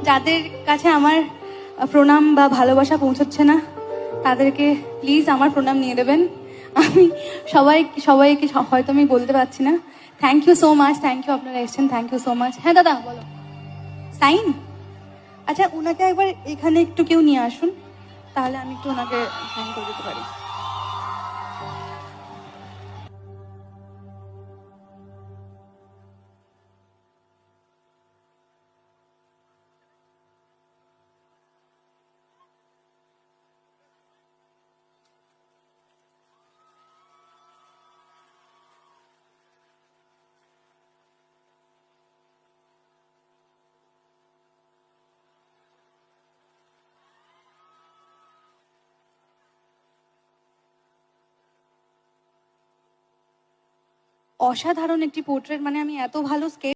যাদের কাছে আমার প্রণাম বা ভালোবাসা পৌঁছচ্ছে না তাদেরকে প্লিজ আমার প্রণাম নিয়ে দেবেন। আমি সবাইকে হয়তো আমি বলতে পারছি না। Thank you so much, thank you, আপনারা এসেছেন, থ্যাংক ইউ সো মাচ। হ্যাঁ দাদা বলো। সাইন? আচ্ছা, ওনাকে একবার এখানে একটু কেউ নিয়ে আসুন, তাহলে আমি একটু ওনাকে সাইন করে দিতে পারি। অসাধারণ একটি পোর্ট্রেট, মানে আমি এত ভালো স্কেচ